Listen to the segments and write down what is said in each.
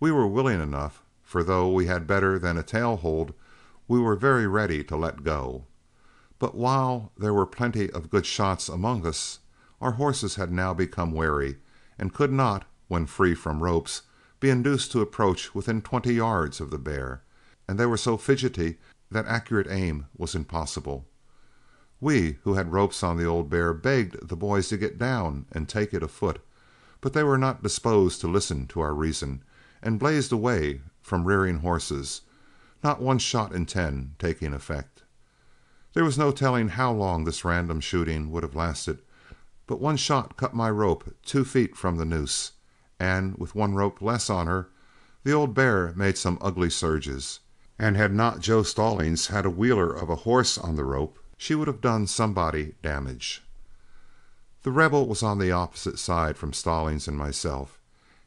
We were willing enough, for though we had better than a tail hold, we were very ready to let go. But while there were plenty of good shots among us, our horses had now become wary, and could not, when free from ropes, be induced to approach within 20 yards of the bear, and they were so fidgety that accurate aim was impossible. We, who had ropes on the old bear, begged the boys to get down and take it afoot, but they were not disposed to listen to our reason, and blazed away from rearing horses, not one shot in 10 taking effect. There was no telling how long this random shooting would have lasted, but one shot cut my rope 2 feet from the noose, and with one rope less on her, the old bear made some ugly surges, and had not Joe Stallings had a wheeler of a horse on the rope, she would have done somebody damage. The Rebel was on the opposite side from Stallings and myself,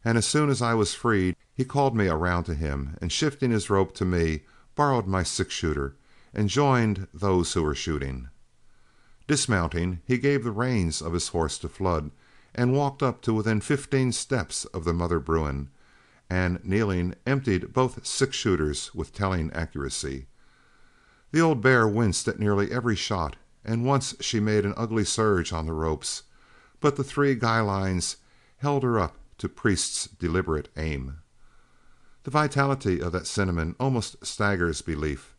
and as soon as I was freed, he called me around to him, and shifting his rope to me, borrowed my 6-shooter, and joined those who were shooting. Dismounting, he gave the reins of his horse to Flood, and walked up to within 15 steps of the mother Bruin, and kneeling, emptied both 6-shooters with telling accuracy. The old bear winced at nearly every shot, and once she made an ugly surge on the ropes, but the 3 guy lines held her up to Priest's deliberate aim. The vitality of that cinnamon almost staggers belief,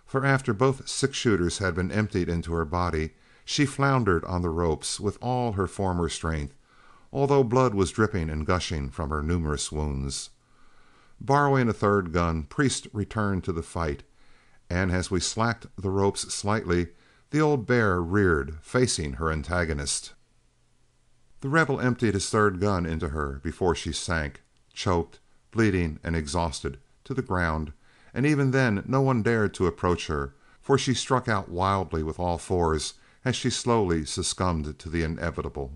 for after both 6-shooters had been emptied into her body, she floundered on the ropes with all her former strength, although blood was dripping and gushing from her numerous wounds. Borrowing a 3rd gun, Priest returned to the fight, and as we slacked the ropes slightly, the old bear reared, facing her antagonist. The Rebel emptied his 3rd gun into her before she sank, choked, bleeding and exhausted, to the ground, and even then no one dared to approach her, for she struck out wildly with all fours as she slowly succumbed to the inevitable.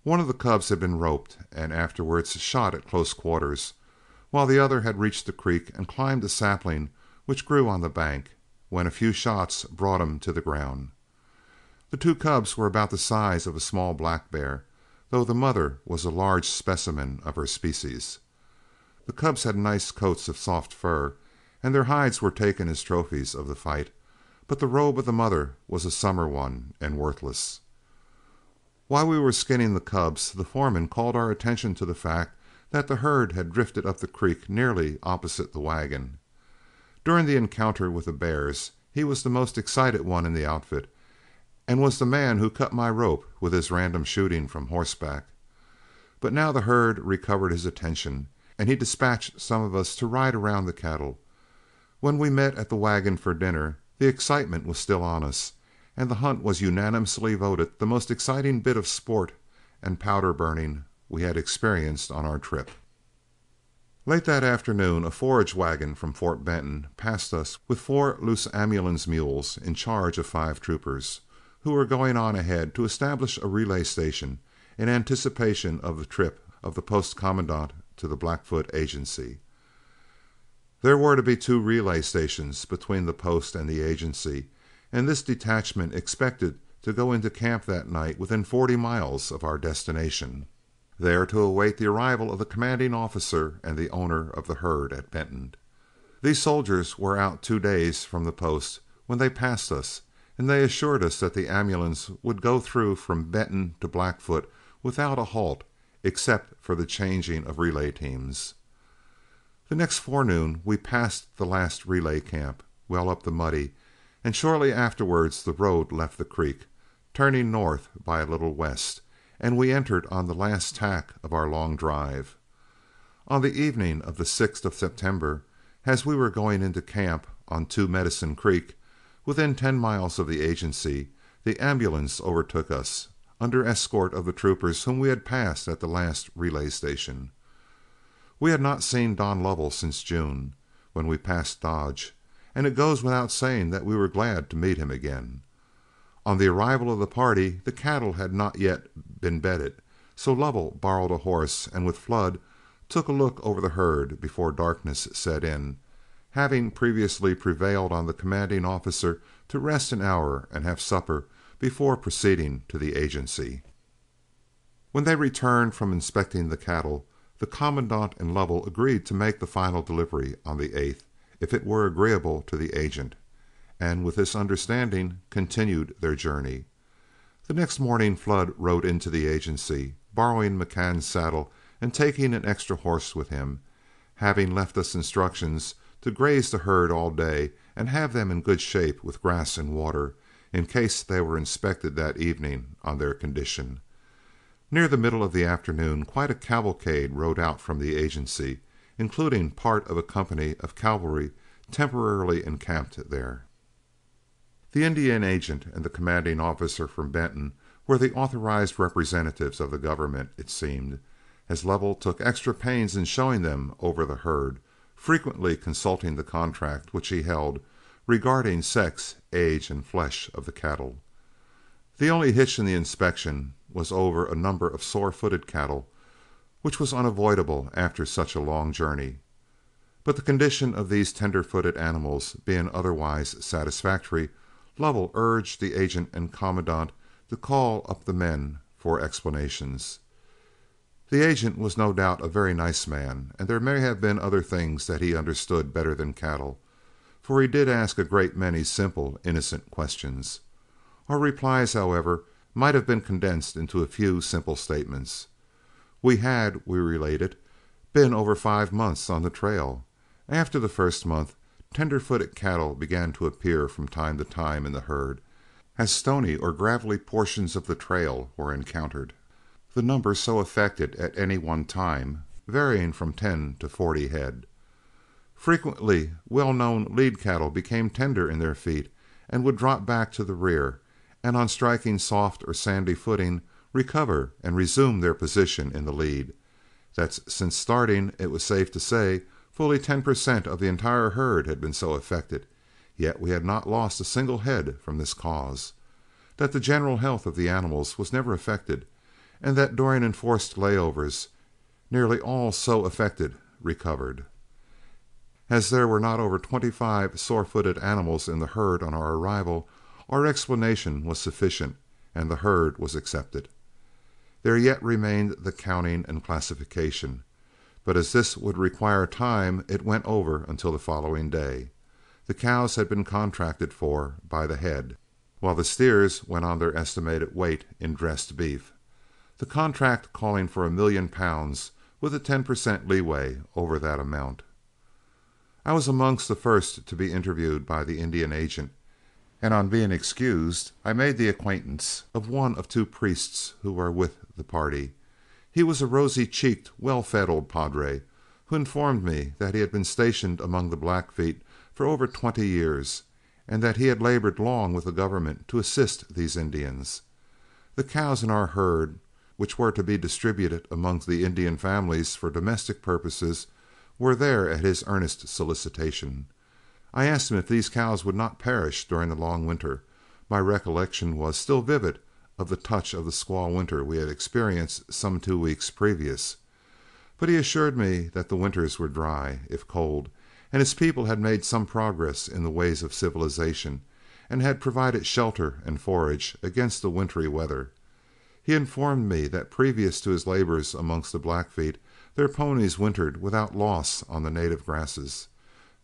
One of the cubs had been roped and afterwards shot at close quarters, while the other had reached the creek and climbed a sapling which grew on the bank, when a few shots brought him to the ground. The 2 cubs were about the size of a small black bear, though the mother was a large specimen of her species. The cubs had nice coats of soft fur, and their hides were taken as trophies of the fight, but the robe of the mother was a summer one and worthless. While we were skinning the cubs, the foreman called our attention to the fact that the herd had drifted up the creek nearly opposite the wagon. During the encounter with the bears, he was the most excited one in the outfit, and was the man who cut my rope with his random shooting from horseback. But now the herd recovered his attention, and he dispatched some of us to ride around the cattle. When we met at the wagon for dinner, the excitement was still on us, and the hunt was unanimously voted the most exciting bit of sport and powder burning we had experienced on our trip. Late that afternoon, a forage wagon from Fort Benton passed us with 4 loose ambulance mules in charge of 5 troopers, who were going on ahead to establish a relay station in anticipation of the trip of the post commandant to the Blackfoot Agency. There were to be 2 relay stations between the post and the agency, and this detachment expected to go into camp that night within 40 miles of our destination, there to await the arrival of the commanding officer and the owner of the herd at Benton. These soldiers were out 2 days from the post when they passed us, and they assured us that the ambulance would go through from Benton to Blackfoot without a halt, except for the changing of relay teams. The next forenoon we passed the last relay camp, well up the Muddy, and shortly afterwards the road left the creek, turning north by a little west, and we entered on the last tack of our long drive. On the evening of the 6th of September, as we were going into camp on 2 Medicine Creek, within 10 miles of the agency, the ambulance overtook us, under escort of the troopers whom we had passed at the last relay station. We had not seen Don Lovell since June, when we passed Dodge, and it goes without saying that we were glad to meet him again. On the arrival of the party, the cattle had not yet been bedded, so Lovell borrowed a horse and with Flood took a look over the herd before darkness set in, having previously prevailed on the commanding officer to rest an hour and have supper before proceeding to the agency. When they returned from inspecting the cattle, The Commandant and Lovell agreed to make the final delivery on the 8th if it were agreeable to the agent, and with this understanding continued their journey. The next morning Flood rode into the agency, borrowing McCann's saddle and taking an extra horse with him, having left us instructions to graze the herd all day and have them in good shape with grass and water, in case they were inspected that evening on their condition. Near the middle of the afternoon quite a cavalcade rode out from the agency, including part of a company of cavalry temporarily encamped there. The Indian agent and the commanding officer from Benton were the authorized representatives of the government, it seemed, as Lovell took extra pains in showing them over the herd, frequently consulting the contract which he held regarding sex, age, and flesh of the cattle. The only hitch in the inspection was over a number of sore-footed cattle, which was unavoidable after such a long journey. But the condition of these tender-footed animals being otherwise satisfactory, Lovell urged the agent and commandant to call up the men for explanations. The agent was no doubt a very nice man, and there may have been other things that he understood better than cattle, for he did ask a great many simple, innocent questions. Our replies, however, might have been condensed into a few simple statements. We had, we related, been over 5 months on the trail. After the first month, tender-footed cattle began to appear from time to time in the herd, as stony or gravelly portions of the trail were encountered, the number so affected at any one time varying from 10 to 40 head. Frequently, well-known lead cattle became tender in their feet and would drop back to the rear, and on striking soft or sandy footing, recover and resume their position in the lead. That since starting, it was safe to say, fully 10% of the entire herd had been so affected, yet we had not lost a single head from this cause. That the general health of the animals was never affected, and that during enforced layovers, nearly all so affected recovered. As there were not over 25 sore-footed animals in the herd on our arrival, our explanation was sufficient, and the herd was accepted. There yet remained the counting and classification, but as this would require time, it went over until the following day. The cows had been contracted for by the head, while the steers went on their estimated weight in dressed beef, the contract calling for 1,000,000 pounds with a 10% leeway over that amount. I was amongst the first to be interviewed by the Indian agent, and on being excused, I made the acquaintance of one of 2 priests who were with the party. He was a rosy-cheeked, well-fed old padre, who informed me that he had been stationed among the Blackfeet for over 20 years, and that he had labored long with the government to assist these Indians. The cows in our herd, which were to be distributed among the Indian families for domestic purposes, were there at his earnest solicitation. I asked him if these cows would not perish during the long winter. My recollection was still vivid of the touch of the squaw winter we had experienced some 2 weeks previous. But he assured me that the winters were dry, if cold, and his people had made some progress in the ways of civilization, and had provided shelter and forage against the wintry weather. He informed me that previous to his labors amongst the Blackfeet, their ponies wintered without loss on the native grasses,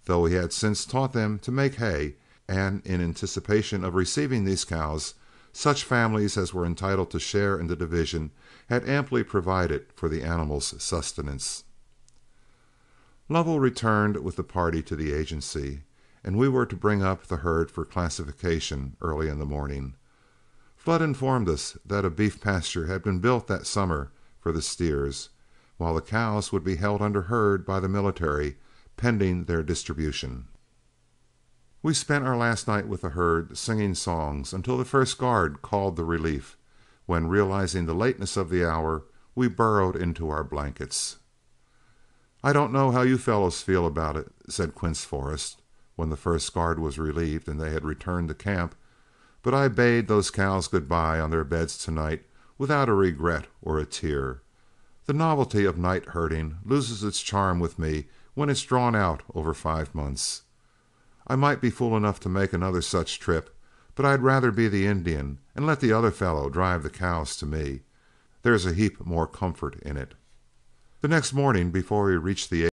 though he had since taught them to make hay, and in anticipation of receiving these cows, such families as were entitled to share in the division had amply provided for the animals' sustenance. Lovell returned with the party to the agency, and we were to bring up the herd for classification early in the morning. Flood informed us that a beef pasture had been built that summer for the steers, while the cows would be held under herd by the military, pending their distribution. We spent our last night with the herd singing songs until the first guard called the relief, when, realizing the lateness of the hour, we burrowed into our blankets. "I don't know how you fellows feel about it," said Quince Forrest, when the first guard was relieved and they had returned to camp, "but I bade those cows good bye on their beds tonight without a regret or a tear. The novelty of night herding loses its charm with me when it's drawn out over 5 months. I might be fool enough to make another such trip, but I'd rather be the Indian and let the other fellow drive the cows to me. There's a heap more comfort in it." The next morning, before we reached the